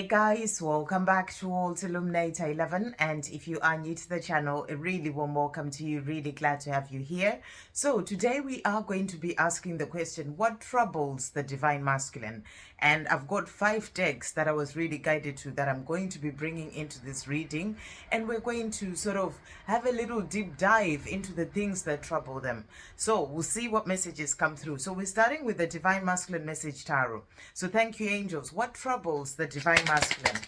Hey guys, welcome back to Illuminator11, and if you are new to the channel, a really warm welcome to you. Really glad to have you here. So today we are going to be asking the question, what troubles the divine masculine? And I've got 5 decks that I was really guided to that I'm going to be bringing into this reading, and we're going to sort of have a little deep dive into the things that trouble them. So we'll see what messages come through. So we're starting with the divine masculine message tarot. So thank you, angels. What troubles the divine masculine?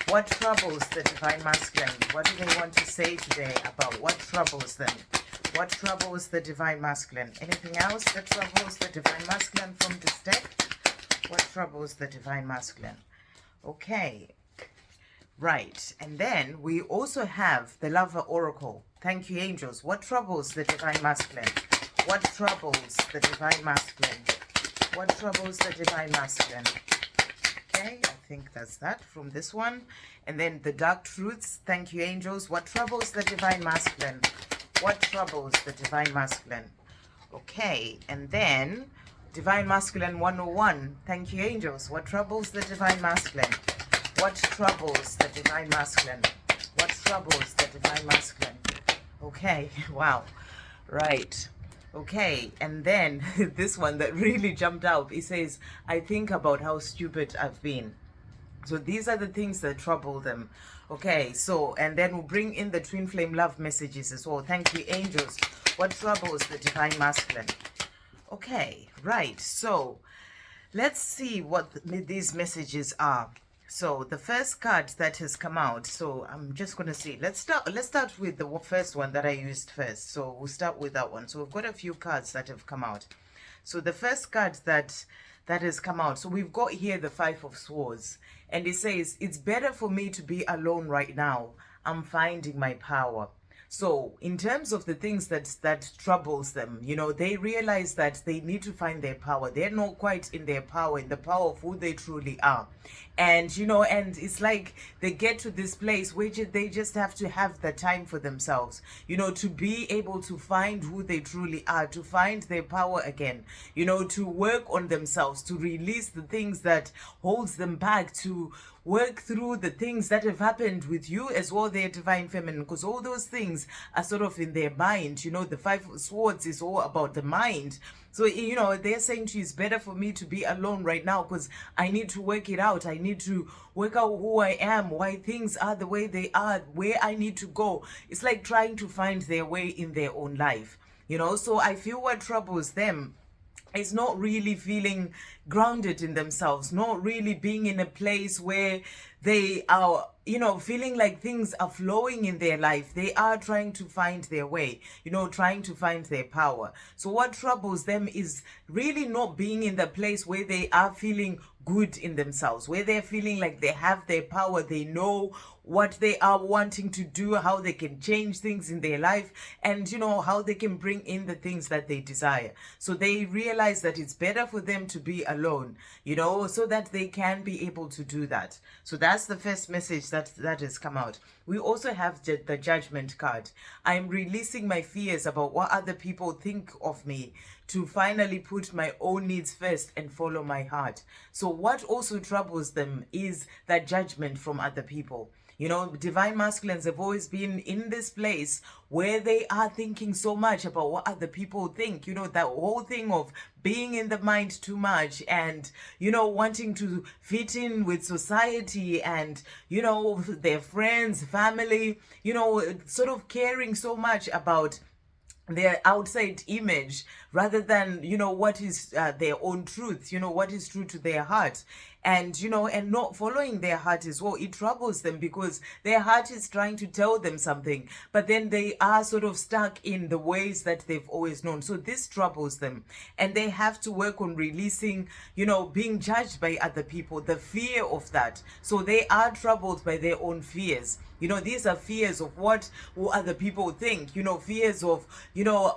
What troubles the divine masculine? What do they want to say today about what troubles them? What troubles the divine masculine? Anything else that troubles the divine masculine from this deck? What troubles the divine masculine? Okay, right. And then we also have the lover oracle. Thank you, angels. What troubles the divine masculine? What troubles the divine masculine? What troubles the divine masculine? Okay, I think that's that from this one. And then the dark truths. Thank you, angels. What troubles the divine masculine? What troubles the divine masculine? Okay, and then divine masculine 101. Thank you, angels. What troubles the divine masculine? What troubles the divine masculine? What troubles the divine masculine? Okay, wow. Right. Okay, and then this one that really jumped out, it says, I think about how stupid I've been. So these are the things that trouble them. Okay, so, and then we'll bring in the twin flame love messages as well. Thank you, angels. What troubles the divine masculine? Okay, right. So let's see what these messages are. So the first card that has come out, so I'm just going to see. Let's start with the first one that I used first. So we'll start with that one. So we've got a few cards that have come out. So the first card that has come out, so we've got here the 5 of Swords, and it says, it's better for me to be alone right now. I'm finding my power. So in terms of the things that troubles them, you know, they realize that they need to find their power. They're not quite in their power, in the power of who they truly are. And, you know, and it's like they get to this place where they just have to have the time for themselves, you know, to be able to find who they truly are, to find their power again, you know, to work on themselves, to release the things that holds them back, to work through the things that have happened with you as well, their divine feminine, because all those things are sort of in their mind. You know, the 5 of Swords is all about the mind. So, you know, they're saying to you, it's better for me to be alone right now because I need to work it out. I need to work out who I am, why things are the way they are, where I need to go. It's like trying to find their way in their own life, you know. So I feel what troubles them is not really feeling grounded in themselves, not really being in a place where they are, you know, feeling like things are flowing in their life. They are trying to find their way, you know, trying to find their power. So what troubles them is really not being in the place where they are feeling good in themselves, where they're feeling like they have their power, they know what they are wanting to do, how they can change things in their life, and, you know, how they can bring in the things that they desire. So they realize that it's better for them to be alone, you know, so that they can be able to do that. So that's the first message that has come out. We also have the Judgment card. I'm releasing my fears about what other people think of me to finally put my own needs first and follow my heart. So what also troubles them is that judgment from other people. You know, divine masculines have always been in this place where they are thinking so much about what other people think. You know, that whole thing of being in the mind too much and, you know, wanting to fit in with society and, you know, their friends, family, you know, sort of caring so much about their outside image rather than, you know, what is their own truth, you know, what is true to their heart. And, you know, and not following their heart as well, it troubles them because their heart is trying to tell them something, but then they are sort of stuck in the ways that they've always known. So this troubles them, and they have to work on releasing, you know, being judged by other people, the fear of that. So they are troubled by their own fears. You know, these are fears of what will other people think, you know, fears of, you know,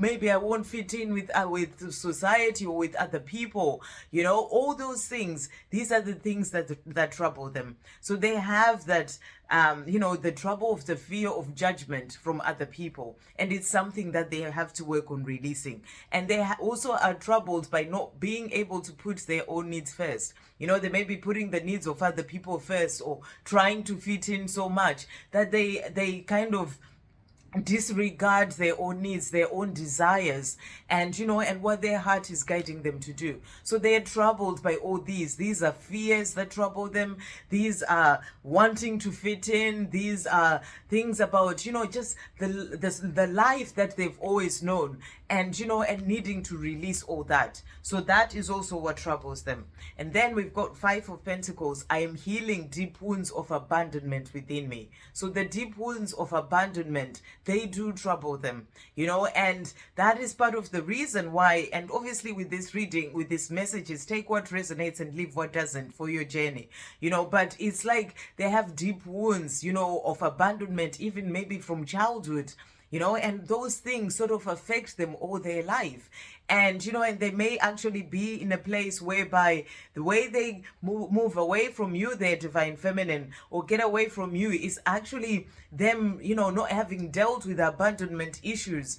maybe I won't fit in with society or with other people, you know, all those things these are the things that trouble them. So they have that the trouble of the fear of judgment from other people, and it's something that they have to work on releasing. And they also are troubled by not being able to put their own needs first. They may be putting the needs of other people first, or trying to fit in so much that they kind of disregard their own needs, their own desires, and what their heart is guiding them to do. So they are troubled by all these are fears that trouble them. These are wanting to fit in. These are things about just the life that they've always known, and and needing to release all that. So that is also what troubles them. And then we've got 5 of Pentacles. I am healing deep wounds of abandonment within me. So the deep wounds of abandonment, they do trouble them, and that is part of the reason why. And obviously with this reading, with these messages, take what resonates and leave what doesn't for your journey, but it's like they have deep wounds, of abandonment, even maybe from childhood, and those things sort of affect them all their life. And, and they may actually be in a place whereby the way they move away from you, their divine feminine, or get away from you, is actually them, not having dealt with abandonment issues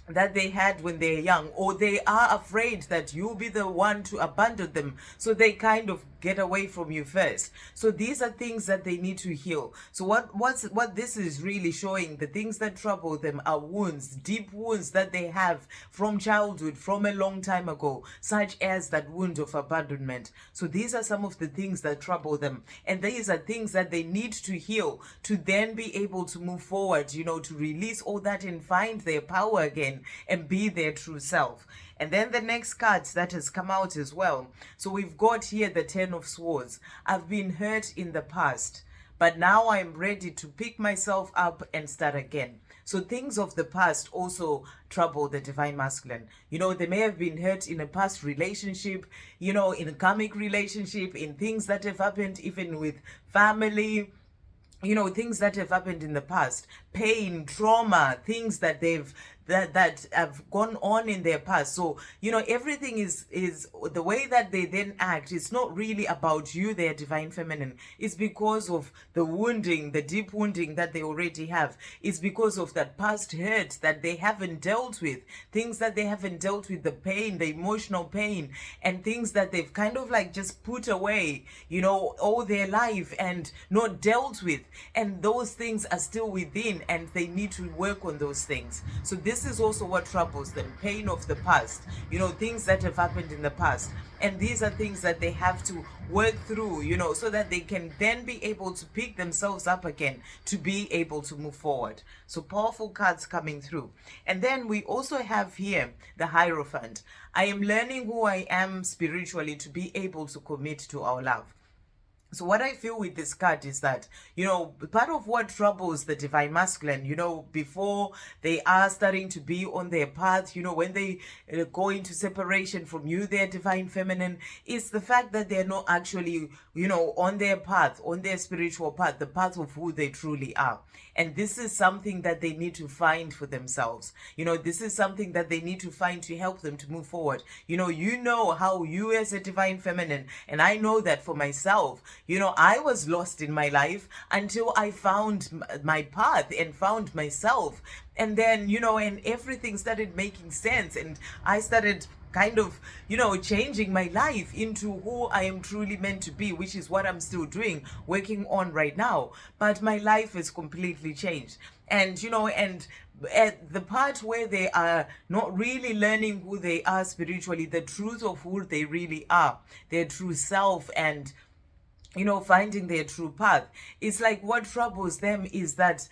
that they had when they're young, or they are afraid that you'll be the one to abandon them, so they kind of get away from you first. So these are things that they need to heal. So what this is really showing, the things that trouble them are wounds, deep wounds that they have from childhood, from a long time ago, such as that wound of abandonment. So these are some of the things that trouble them, and these are things that they need to heal to then be able to move forward, to release all that and find their power again and be their true self. And then the next card that has come out as well. So we've got here the 10 of Swords. I've been hurt in the past, but now I'm ready to pick myself up and start again. So things of the past also trouble the divine masculine. They may have been hurt in a past relationship, in a karmic relationship, in things that have happened even with family, things that have happened in the past, pain, trauma, things that that have gone on in their past. So everything is the way that they then act. It's not really about you, their divine feminine. It's because of the wounding, the deep wounding that they already have. It's because of that past hurt that they haven't dealt with, things that they haven't dealt with, the pain, the emotional pain, and things that they've kind of like just put away all their life and not dealt with. And those things are still within, and they need to work on those things. So this is also what troubles them, pain of the past, things that have happened in the past. And these are things that they have to work through, so that they can then be able to pick themselves up again, to be able to move forward. So powerful cards coming through. And then we also have here the Hierophant. I am learning who I am spiritually to be able to commit to our love. So what I feel with this card is that, part of what troubles the divine masculine, before they are starting to be on their path, when they go into separation from you, their divine feminine, is the fact that they're not actually, on their path, on their spiritual path, the path of who they truly are. And this is something that they need to find for themselves. This is something that they need to find to help them to move forward. How you as a divine feminine, and I know that for myself, I was lost in my life until I found my path and found myself. And then, and everything started making sense. And I started kind of, changing my life into who I am truly meant to be, which is what I'm still doing, working on right now. But my life has completely changed. And, and at the part where they are not really learning who they are spiritually, the truth of who they really are, their true self, and finding their true path, it's like what troubles them is that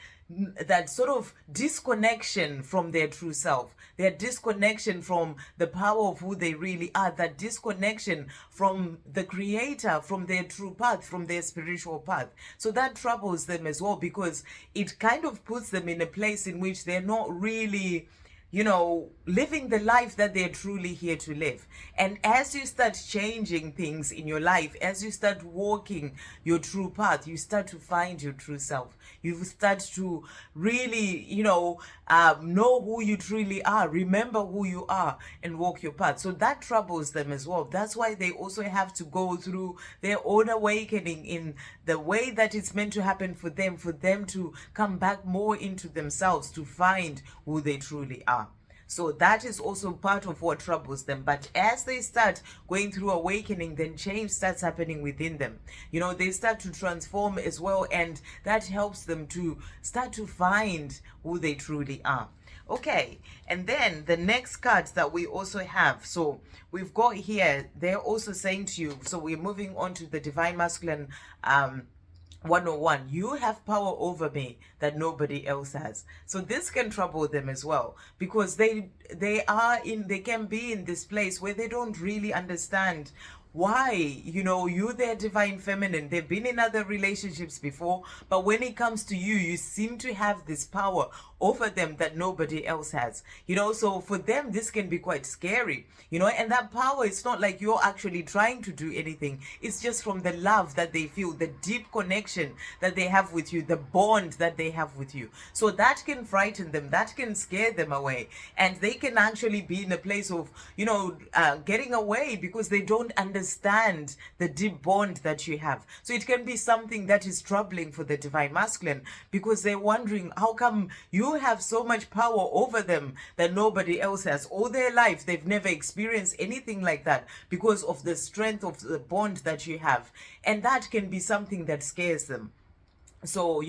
sort of disconnection from their true self, their disconnection from the power of who they really are, that disconnection from the creator, from their true path, from their spiritual path. So that troubles them as well, because it kind of puts them in a place in which they're not really living the life that they're truly here to live. And as you start changing things in your life, as you start walking your true path, you start to find your true self. You start to really, know who you truly are, remember who you are, and walk your path. So that troubles them as well. That's why they also have to go through their own awakening in the way that it's meant to happen for them to come back more into themselves, to find who they truly are. So that is also part of what troubles them. But as they start going through awakening, then change starts happening within them. They start to transform as well, and that helps them to start to find who they truly are. Okay, and then the next cards that we also have, so we've got here, they're also saying to you, so we're moving on to the Divine Masculine 101. You have power over me that nobody else has. So this can trouble them as well, because they can be in this place where they don't really understand why, you their divine feminine, they've been in other relationships before, but when it comes to you, you seem to have this power over them that nobody else has. So for them, this can be quite scary, and that power, it's not like you're actually trying to do anything. It's just from the love that they feel, the deep connection that they have with you, the bond that they have with you. So that can frighten them, that can scare them away, and they can actually be in a place of, getting away because they don't understand the deep bond that you have. So it can be something that is troubling for the Divine Masculine, because they're wondering, how come you have so much power over them that nobody else has? All their life, they've never experienced anything like that because of the strength of the bond that you have. And that can be something that scares them. So,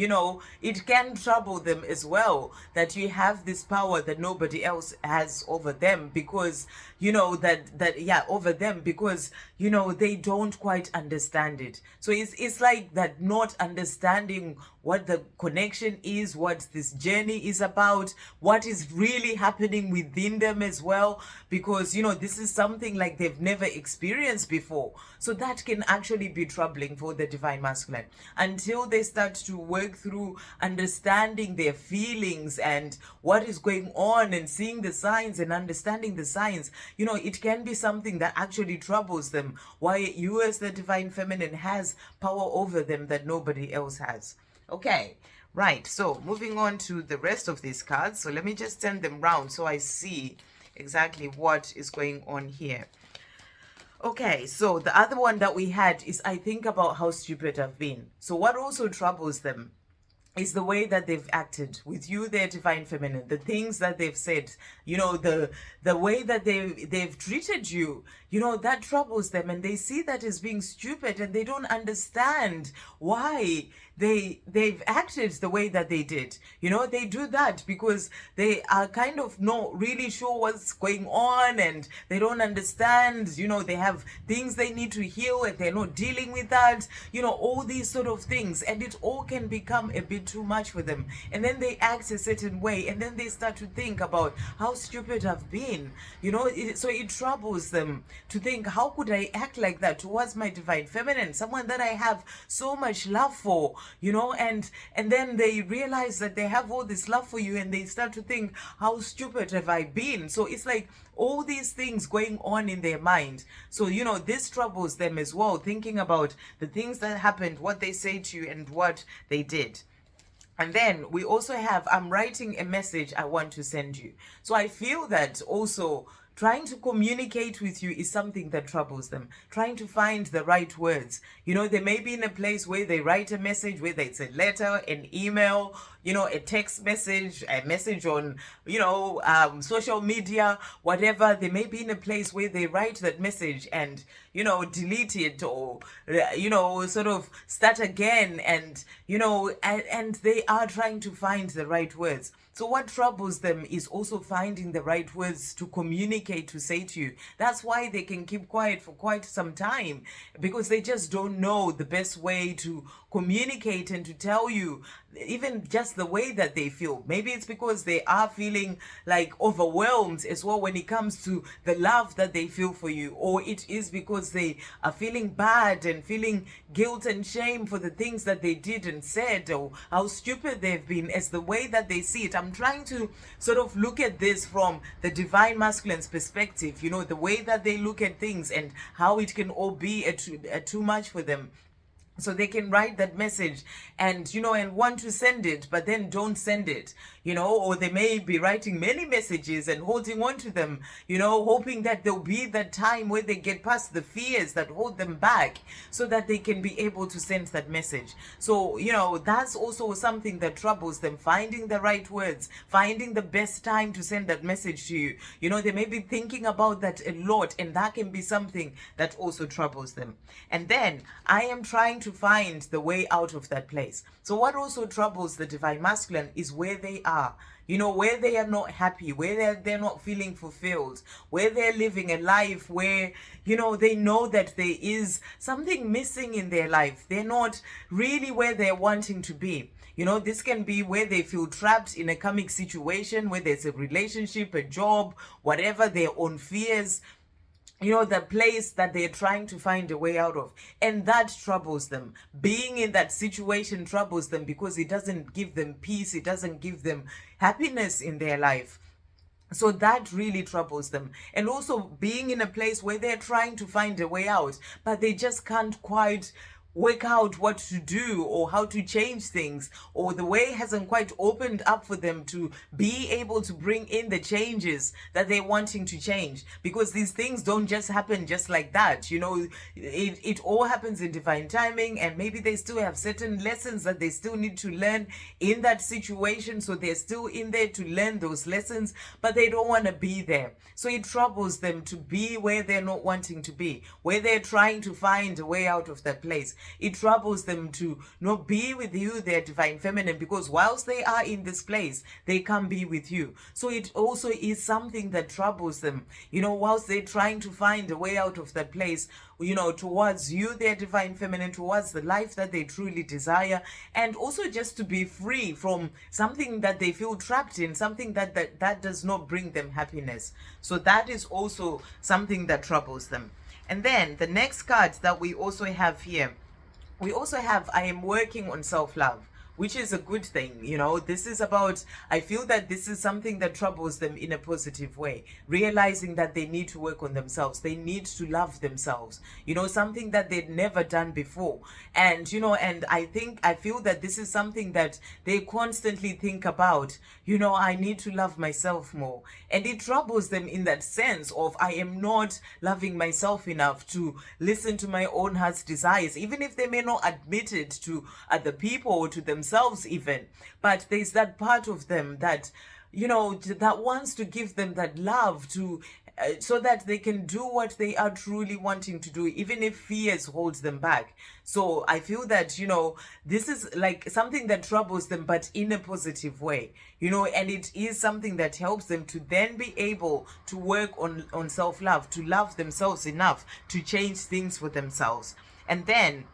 it can trouble them as well that you have this power that nobody else has over them, because, over them, because, they don't quite understand it. So it's like that, not understanding what the connection is, what this journey is about, what is really happening within them as well, because, this is something like they've never experienced before. So that can actually be troubling for the Divine Masculine until they start to work through understanding their feelings and what is going on, and seeing the signs and understanding the signs. It can be something that actually troubles them, why you as the Divine Feminine has power over them that nobody else has. Okay, right, so moving on to the rest of these cards. So let me just turn them round so I see exactly what is going on here. Okay, so the other one that we had is, I think about how stupid I've been. So what also troubles them is the way that they've acted with you, their Divine Feminine, the things that they've said, the way that they've treated you, that troubles them, and they see that as being stupid, and they don't understand why they've acted the way that they did. They do that because they are kind of not really sure what's going on, and they don't understand, they have things they need to heal, and they're not dealing with that, all these sort of things, and it all can become a bit too much for them, and then they act a certain way, and then they start to think about how stupid I've been, so it troubles them to think, how could I act like that towards my Divine Feminine, someone that I have so much love for, and then they realize that they have all this love for you, and they start to think, how stupid have I been? So it's like all these things going on in their mind. So, this troubles them as well, thinking about the things that happened, what they say to you, and what they did. And then we also have, I'm writing a message I want to send you. So I feel that also trying to communicate with you is something that troubles them. Trying to find the right words. They may be in a place where they write a message, whether it's a letter, an email, a text message, a message on, social media, whatever. They may be in a place where they write that message and, delete it, or, sort of start again, and, and they are trying to find the right words. So what troubles them is also finding the right words to communicate, to say to you. That's why they can keep quiet for quite some time, because they just don't know the best way to communicate and to tell you, even just just the way that they feel. Maybe it's because they are feeling like overwhelmed as well when it comes to the love that they feel for you, or it is because they are feeling bad and feeling guilt and shame for the things that they did and said, or how stupid they've been, as the way that they see it. I'm trying to sort of look at this from the divine masculine's perspective, you know, the way that they look at things and how it can all be a too much for them. So they can write that message and, you know, and want to send it, but then don't send it, you know, or they may be writing many messages and holding on to them, you know, hoping that there'll be that time where they get past the fears that hold them back so that they can be able to send that message. So, you know, that's also something that troubles them, finding the right words, finding the best time to send that message to you. You know, they may be thinking about that a lot, and that can be something that also troubles them. And then I am trying to find the way out of that place. So what also troubles the divine masculine is where they are, you know, where they are not happy, where they're not feeling fulfilled, where they're living a life where, you know, they know that there is something missing in their life. They're not really where they're wanting to be. You know, this can be where they feel trapped in a karmic situation, whether it's a relationship, a job, whatever, their own fears, you know, the place that they're trying to find a way out of. And that troubles them. Being in that situation troubles them because it doesn't give them peace. It doesn't give them happiness in their life. So that really troubles them. And also being in a place where they're trying to find a way out, but they just can't quite work out what to do or how to change things, or the way hasn't quite opened up for them to be able to bring in the changes that they're wanting to change, because these things don't just happen just like that. You know, it all happens in divine timing, and maybe they still have certain lessons that they still need to learn in that situation, so they're still in there to learn those lessons, but they don't want to be there. So it troubles them to be where they're not wanting to be, where they're trying to find a way out of that place. It troubles them to not be with you, their divine feminine, because whilst they are in this place, they can't be with you. So it also is something that troubles them, you know, whilst they're trying to find a way out of that place, you know, towards you, their divine feminine, towards the life that they truly desire, and also just to be free from something that they feel trapped in, something that does not bring them happiness. So that is also something that troubles them. And then the next card that we also have here, we also have, I am working on self-love, which is a good thing. You know, this is about, I feel that this is something that troubles them in a positive way, realizing that they need to work on themselves. They need to love themselves, you know, something that they'd never done before. And, you know, and I feel that this is something that they constantly think about, you know, I need to love myself more. And it troubles them in that sense of, I am not loving myself enough to listen to my own heart's desires, even if they may not admit it to other people or to themselves even. But there's that part of them that, you know, that wants to give them that love to so that they can do what they are truly wanting to do, even if fears holds them back. So I feel that, you know, this is like something that troubles them, but in a positive way, you know, and it is something that helps them to then be able to work on self-love, to love themselves enough to change things for themselves. And then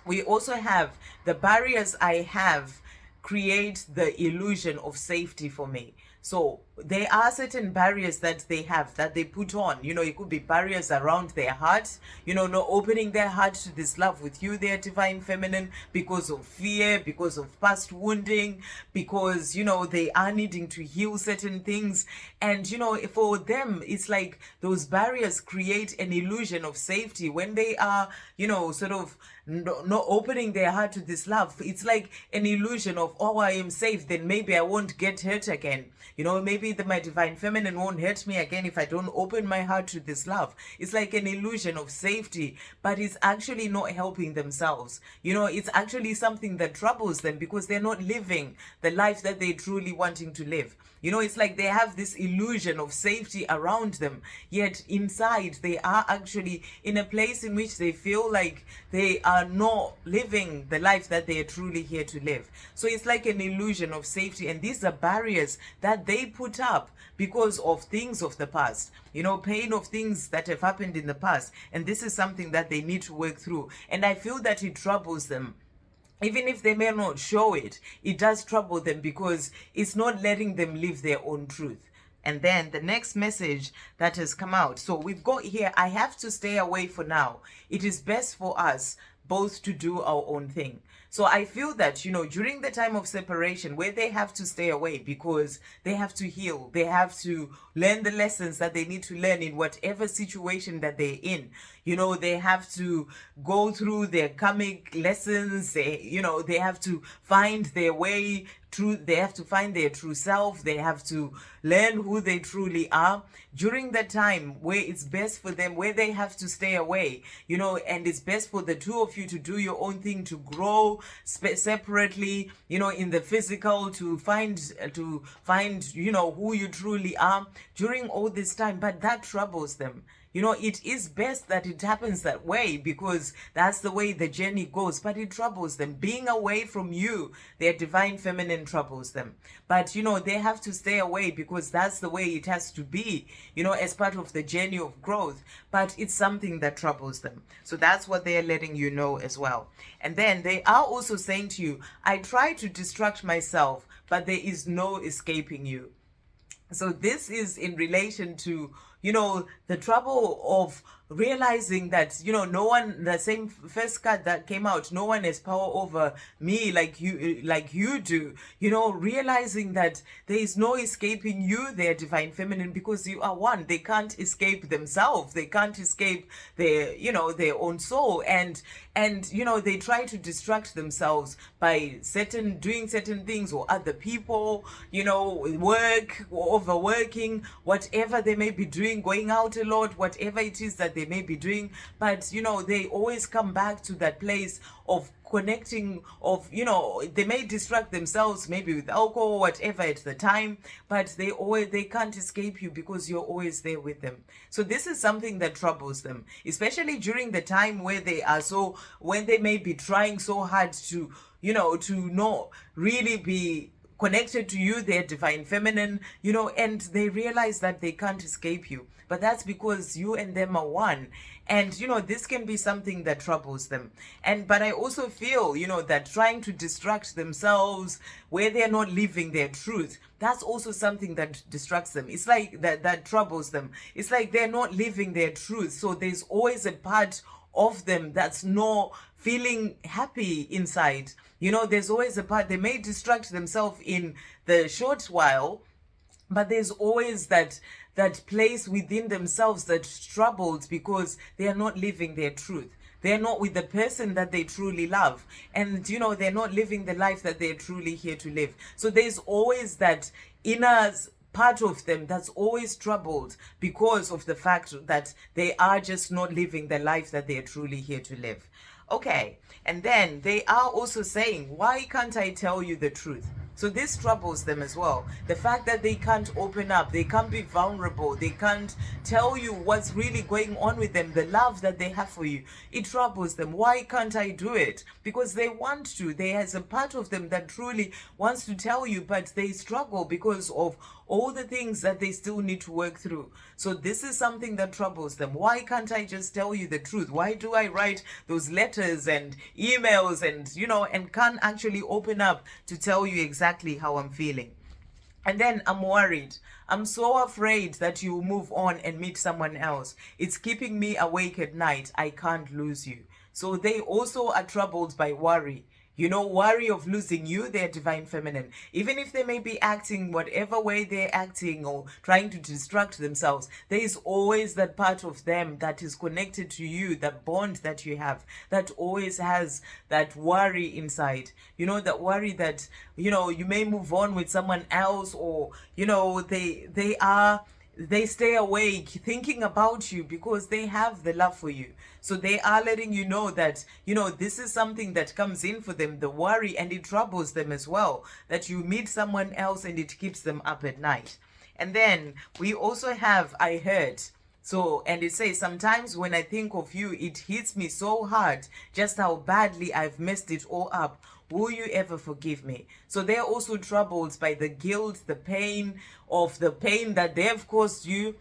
we also have the barriers I have create the illusion of safety for me. So there are certain barriers that they have, that they put on. You know, it could be barriers around their heart, you know, not opening their heart to this love with you, their divine feminine, because of fear, because of past wounding, because, you know, they are needing to heal certain things. And, you know, for them, it's like those barriers create an illusion of safety when they are, you know, sort of not opening their heart to this love. It's like an illusion of, oh, I am safe, then maybe I won't get hurt again. You know, maybe my divine feminine won't hurt me again if I don't open my heart to this love. It's like an illusion of safety, but it's actually not helping themselves. You know, it's actually something that troubles them because they're not living the life that they're truly wanting to live. You know, it's like they have this illusion of safety around them, yet inside they are actually in a place in which they feel like they are not living the life that they are truly here to live. So it's like an illusion of safety, and these are barriers that they put up because of things of the past, you know, pain of things that have happened in the past, and this is something that they need to work through. And I feel that it troubles them even if they may not show it, it does trouble them because it's not letting them live their own truth. And then the next message that has come out. So we've got here, I have to stay away for now. It is best for us both to do our own thing. So I feel that, you know, during the time of separation where they have to stay away because they have to heal, they have to learn the lessons that they need to learn in whatever situation that they're in. You know, they have to go through their karmic lessons. They have to find their way true. They have to find their true self. They have to learn who they truly are during the time where it's best for them, where they have to stay away, you know, and it's best for the two of you to do your own thing, to grow separately, you know, in the physical, to find, you know, who you truly are during all this time. But that troubles them. You know, it is best that it happens that way because that's the way the journey goes, but it troubles them. Being away from you, their divine feminine troubles them. But, you know, they have to stay away because that's the way it has to be, you know, as part of the journey of growth. But it's something that troubles them. So that's what they're letting you know as well. And then they are also saying to you, I try to distract myself, but there is no escaping you. So this is in relation to, you know, the trouble of realizing that, you know, no one, the same first card that came out, no one has power over me like you do, you know, realizing that there is no escaping you, their divine feminine, because you are one. They can't escape themselves. They can't escape their, you know, their own soul. And you know, they try to distract themselves by doing certain things, or other people, you know, work or overworking, whatever they may be doing, going out a lot, whatever it is that they may be doing. But, you know, they always come back to that place of connecting, of, you know, they may distract themselves maybe with alcohol or whatever at the time, but they can't escape you because you're always there with them. So this is something that troubles them, especially during the time where when they may be trying so hard to, you know, to not really be connected to you, their divine feminine, you know, and they realize that they can't escape you. But that's because you and them are one. And, you know, this can be something that troubles them. But I also feel, you know, that trying to distract themselves where they're not living their truth, that's also something that distracts them. It's like that troubles them. It's like they're not living their truth. So there's always a part of them that's not feeling happy inside. You know, there's always a part, they may distract themselves in the short while, but there's always that place within themselves that's troubled because they are not living their truth. They're not with the person that they truly love. And, you know, they're not living the life that they're truly here to live. So there's always that inner part of them that's always troubled because of the fact that they are just not living the life that they're truly here to live. Okay, and then they are also saying, why can't I tell you the truth? So this troubles them as well. The fact that they can't open up, they can't be vulnerable, they can't tell you what's really going on with them, the love that they have for you. It troubles them. Why can't I do it? Because they want to. There's a part of them that truly wants to tell you, but they struggle because of all the things that they still need to work through. So this is something that troubles them. Why can't I just tell you the truth? Why do I write those letters and emails and, you know, and can't actually open up to tell you exactly how I'm feeling? And then I'm worried. I'm so afraid that you will move on and meet someone else. It's keeping me awake at night. I can't lose you. So they also are troubled by worry. You know, worry of losing you, their divine feminine. Even if they may be acting whatever way they're acting or trying to distract themselves, there is always that part of them that is connected to you, that bond that you have, that always has that worry inside. You know, that worry that, you know, you may move on with someone else, or, you know, they stay awake thinking about you because they have the love for you. So they are letting you know that, you know, this is something that comes in for them, the worry, and it troubles them as well, that you meet someone else and it keeps them up at night. And then we also have, I hurt. So, and it says, sometimes when I think of you, it hits me so hard just how badly I've messed it all up. Will you ever forgive me? So they're also troubled by the guilt, the pain that they've caused you.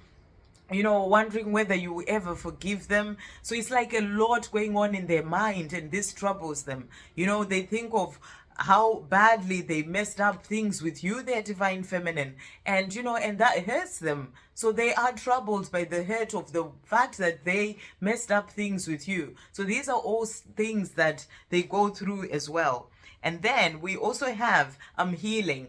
wondering whether you will ever forgive them. So it's like a lot going on in their mind, and this troubles them. They think of how badly they messed up things with you, their divine feminine, and that hurts them. So they are troubled by the hurt of the fact that they messed up things with you. So these are all things that they go through as well. And then we also have healing.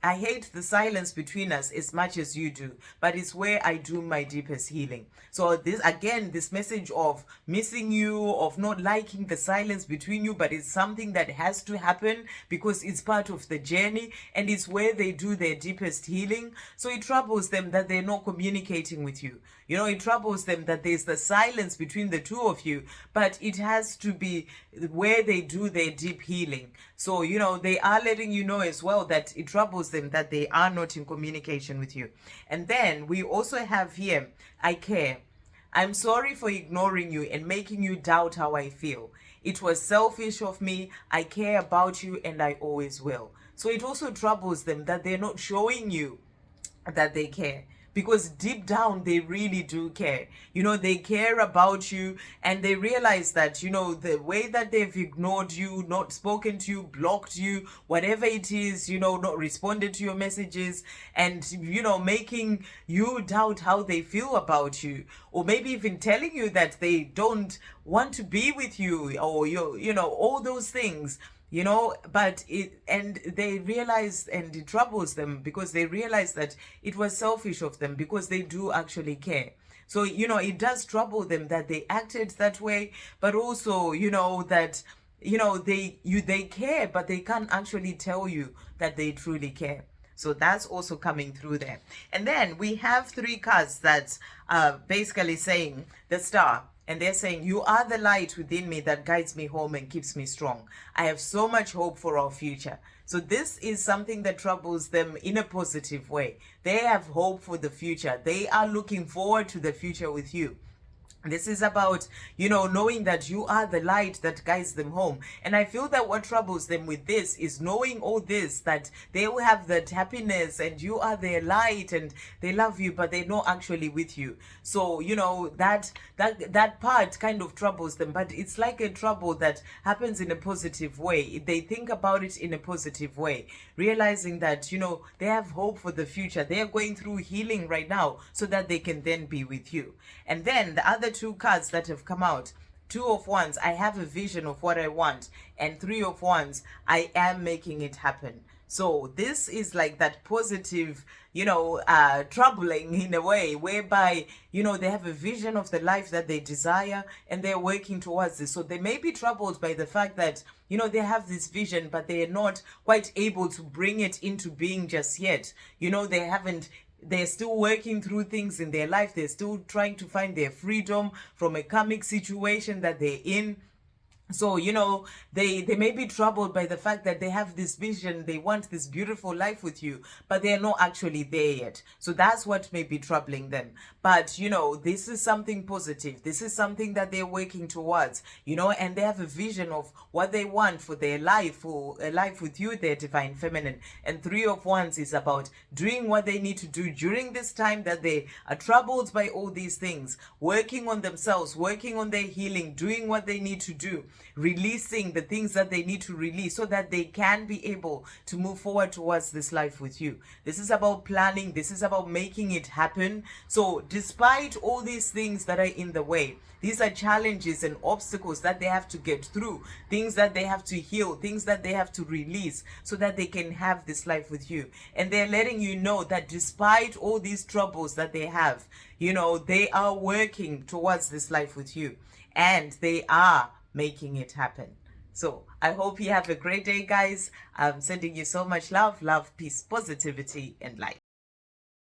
I hate the silence between us as much as you do, but it's where I do my deepest healing. So this message of missing you, of not liking the silence between you, but it's something that has to happen because it's part of the journey, and it's where they do their deepest healing. So it troubles them that they're not communicating with you. It troubles them that there's the silence between the two of you, but it has to be where they do their deep healing. So, they are letting you know as well that it troubles them that they are not in communication with you. And then we also have here, I care. I'm sorry for ignoring you and making you doubt how I feel. It was selfish of me. I care about you and I always will. So it also troubles them that they're not showing you that they care, because deep down they really do care. They care about you, and they realize that the way that they've ignored you, not spoken to you, blocked you, whatever it is, not responded to your messages, and making you doubt how they feel about you, or maybe even telling you that they don't want to be with you, or all those things. But they realize, and it troubles them because they realize that it was selfish of them, because they do actually care. So, it does trouble them that they acted that way, but also, that, they care, but they can't actually tell you that they truly care. So that's also coming through there. And then we have 3 cards that's basically saying the Star. And they're saying, you are the light within me that guides me home and keeps me strong. I have so much hope for our future. So this is something that troubles them in a positive way. They have hope for the future. They are looking forward to the future with you. This is about, knowing that you are the light that guides them home. And I feel that what troubles them with this is knowing all this, that they will have that happiness and you are their light and they love you, but they're not actually with you. So, that part kind of troubles them, but it's like a trouble that happens in a positive way. They think about it in a positive way, realizing that, they have hope for the future. They are going through healing right now so that they can then be with you. And then the other 2 cards that have come out, 2 of Wands, I have a vision of what I want, and 3 of Wands, I am making it happen. So this is like that positive, troubling in a way, whereby, they have a vision of the life that they desire and they're working towards this. So they may be troubled by the fact that, they have this vision, but they are not quite able to bring it into being just yet. They're still working through things in their life. They're still trying to find their freedom from a karmic situation that they're in. So, they may be troubled by the fact that they have this vision, they want this beautiful life with you, but they're not actually there yet. So that's what may be troubling them. But, this is something positive. This is something that they're working towards, and they have a vision of what they want for their life, for a life with you, their divine feminine. And 3 of Wands is about doing what they need to do during this time that they are troubled by all these things, working on themselves, working on their healing, doing what they need to do, releasing the things that they need to release so that they can be able to move forward towards this life with you. This is about planning. This is about making it happen. So despite all these things that are in the way, these are challenges and obstacles that they have to get through, things that they have to heal, things that they have to release so that they can have this life with you. And they're letting you know that despite all these troubles that they have, they are working towards this life with you, and they are making it happen. So I hope you have a great day, guys. I'm sending you so much love, peace, positivity, and light.